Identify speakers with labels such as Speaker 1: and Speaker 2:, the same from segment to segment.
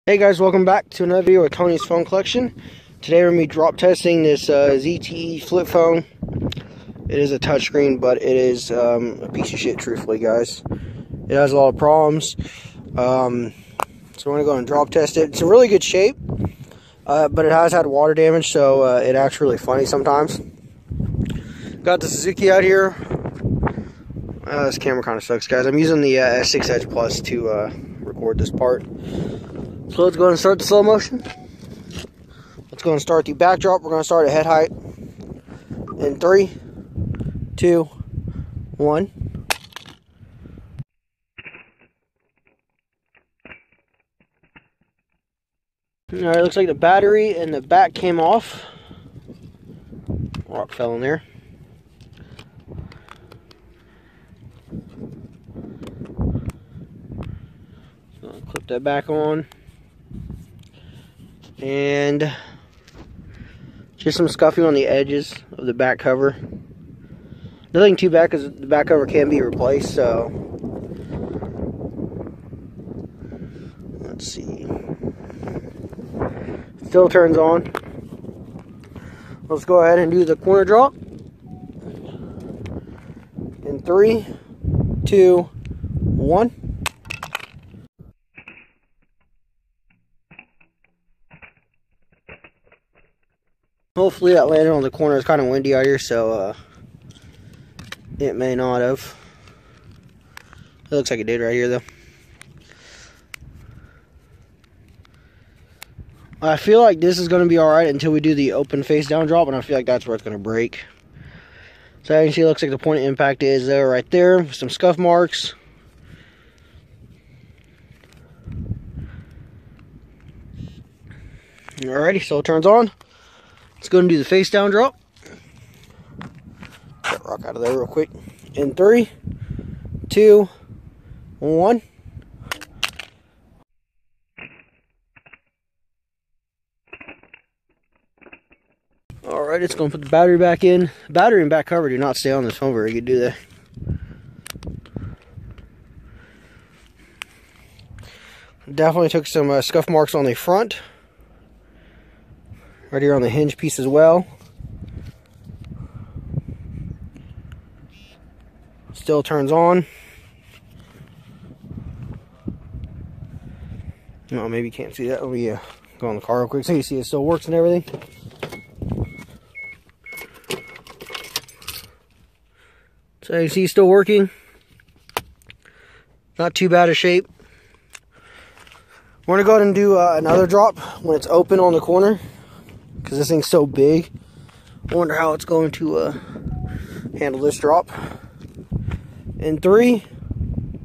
Speaker 1: Hey guys, welcome back to another video with Tony's phone collection. Today we're going to be drop testing this ZTE flip phone. It is a touchscreen, but it is a piece of shit, truthfully, guys. It has a lot of problems. So we're going to go and drop test it. It's in really good shape, but it has had water damage, so it acts really funny sometimes. Got the Suzuki out here. This camera kind of sucks, guys. I'm using the S6 Edge Plus to record this part. So let's go ahead and start the slow motion. Let's go and start the backdrop. We're going to start at head height. In 3, 2, 1. Alright, looks like the battery and the back came off. Rock fell in there. So I'll clip that back on. And just some scuffing on the edges of the back cover. Nothing too bad because the back cover can be replaced, so let's see. Still turns on. Let's go ahead and do the corner drop. In 3, 2, 1. Hopefully that landed on the corner. It's kind of windy out here, so it may not have. It looks like it did right here, though. I feel like this is going to be alright until we do the open face down drop, and I feel like that's where it's going to break. So as you can see, it looks like the point of impact is there, right there, with some scuff marks. Alrighty, so it turns on. Let's go and do the face down drop. Get that rock out of there real quick. In 3, 2, 1. Alright, it's going to put the battery back in. Battery and back cover do not stay on this phone very good, do they? Definitely took some scuff marks on the front. Right here on the hinge piece as well. Still turns on. Oh, maybe you can't see that. Let me go on the car real quick so you see it still works and everything. So you see it's still working. Not too bad of shape. We're going to go ahead and do another drop when it's open on the corner, because this thing's so big. I wonder how it's going to handle this drop. In 3,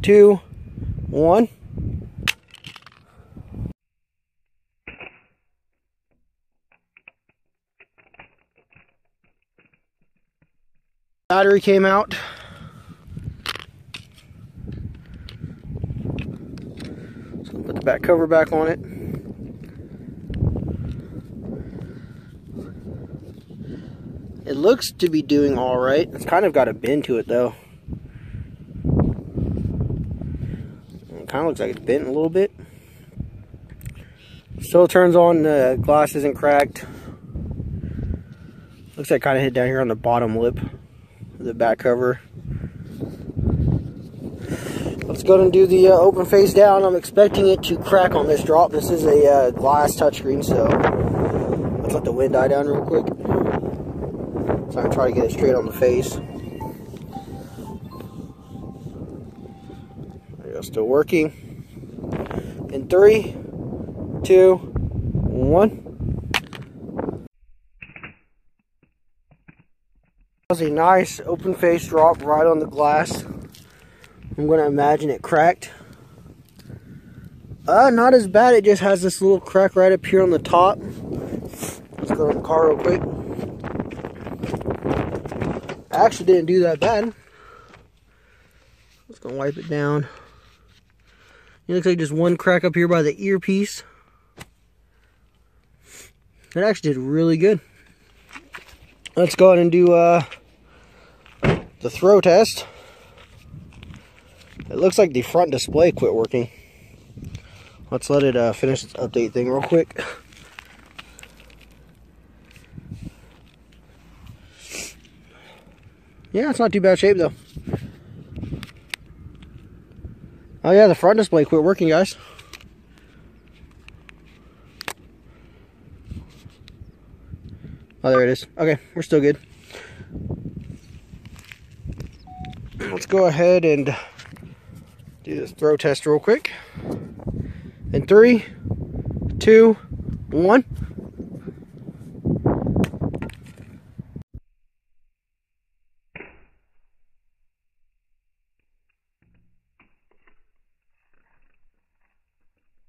Speaker 1: 2, 1. Battery came out. So I'll put the back cover back on it. It looks to be doing alright. It's kind of got a bend to it though. It kind of looks like it's bent a little bit. Still turns on, the glass isn't cracked. Looks like it kind of hit down here on the bottom lip of the back cover. Let's go and do the open face down. I'm expecting it to crack on this drop. This is a glass touchscreen, so let's let the wind die down real quick. So I'm going to try to get it straight on the face. There you go, still working. In 3, 2, 1. That was a nice open face drop right on the glass. I'm going to imagine it cracked. Not as bad, it just has this little crack right up here on the top. Let's go to the car real quick. Actually didn't do that bad. Just gonna wipe it down. It looks like just one crack up here by the earpiece. It actually did really good. Let's go ahead and do the throw test. It looks like the front display quit working. Let's let it finish its update thing real quick. Yeah, it's not too bad shape though. Oh yeah, the front display quit working, guys. Oh, there it is. Okay, we're still good. Let's go ahead and do this throw test real quick. In 3, 2, 1.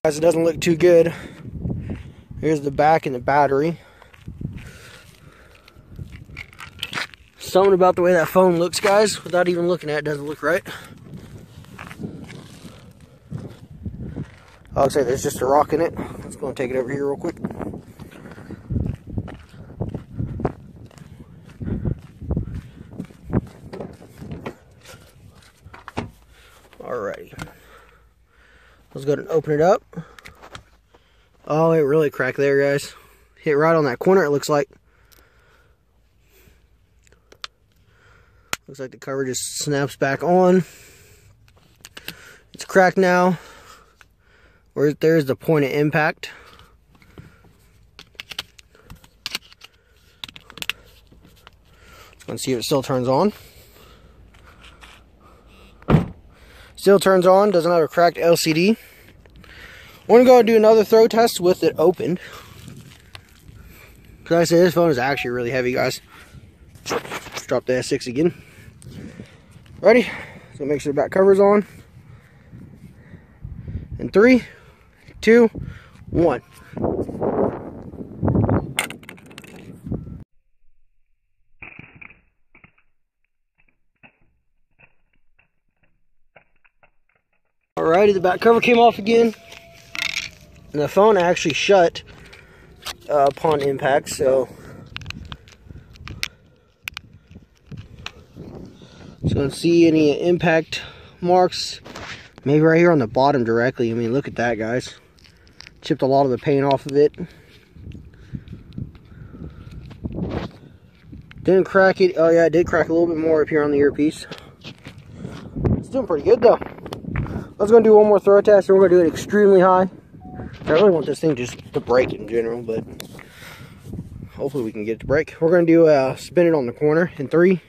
Speaker 1: Guys, it doesn't look too good. Here's the back and the battery. Something about the way that phone looks, guys, without even looking at it, doesn't look right. I'll say there's just a rock in it. Let's go and take it over here real quick. Alrighty. Let's go ahead and open it up. Oh, it really cracked there, guys. Hit right on that corner, it looks like. Looks like the cover just snaps back on. It's cracked now. There's the point of impact. Let's see if it still turns on. Still turns on, doesn't have a cracked LCD. We're gonna go and do another throw test with it opened. Cause I say this phone is actually really heavy, guys. Let's drop the S6 again. Ready? So make sure the back cover's on. In 3, 2, 1. Alrighty, the back cover came off again. And the phone actually shut upon impact, so don't see any impact marks. Maybe right here on the bottom directly. I mean, look at that, guys. Chipped a lot of the paint off of it. Didn't crack it. Oh yeah, it did crack a little bit more up here on the earpiece. It's doing pretty good though. Let's go and do one more throw test, and we're gonna do it extremely high. I really want this thing just to break in general, but hopefully we can get it to break. We're gonna do spin it on the corner in 3,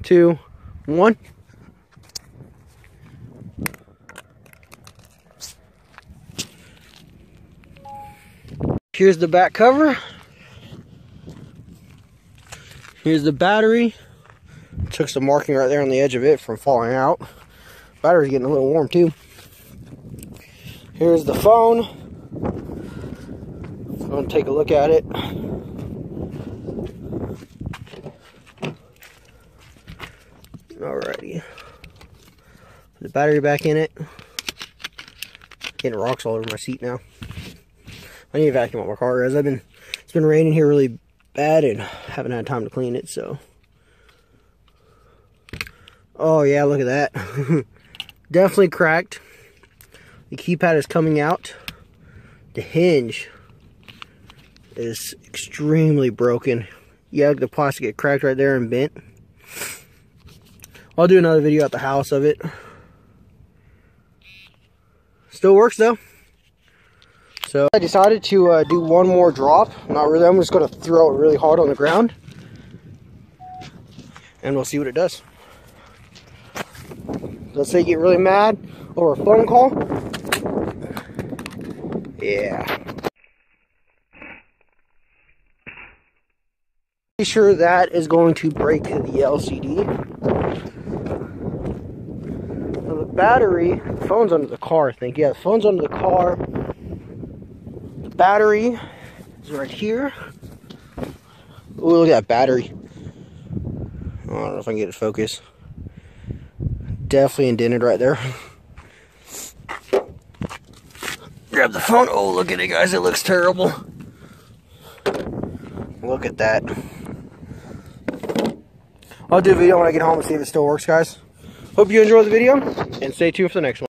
Speaker 1: 2, 1. Here's the back cover. Here's the battery. Took some marking right there on the edge of it from falling out. Battery's getting a little warm too. Here's the phone. Let's go and take a look at it. Alrighty. Put the battery back in it. Getting rocks all over my seat now. I need to vacuum out my car, guys. It's been raining here really bad and haven't had time to clean it, so. Oh yeah, look at that. Definitely cracked. The keypad is coming out. The hinge is extremely broken. Yeah, the plastic get cracked right there and bent. I'll do another video at the house of it. Still works though. So I decided to do one more drop. Not really, I'm just going to throw it really hard on the ground. And we'll see what it does. Let's say you get really mad over a phone call. Yeah. Pretty sure that is going to break the LCD. Now the battery, the phone's under the car, I think. Yeah, the phone's under the car. The battery is right here. Ooh, look at that battery. I don't know if I can get it focused. Definitely indented right there. Grab the phone. Oh, look at it, guys. It looks terrible. Look at that. I'll do a video when I get home and see if it still works, guys. Hope you enjoyed the video, and stay tuned for the next one.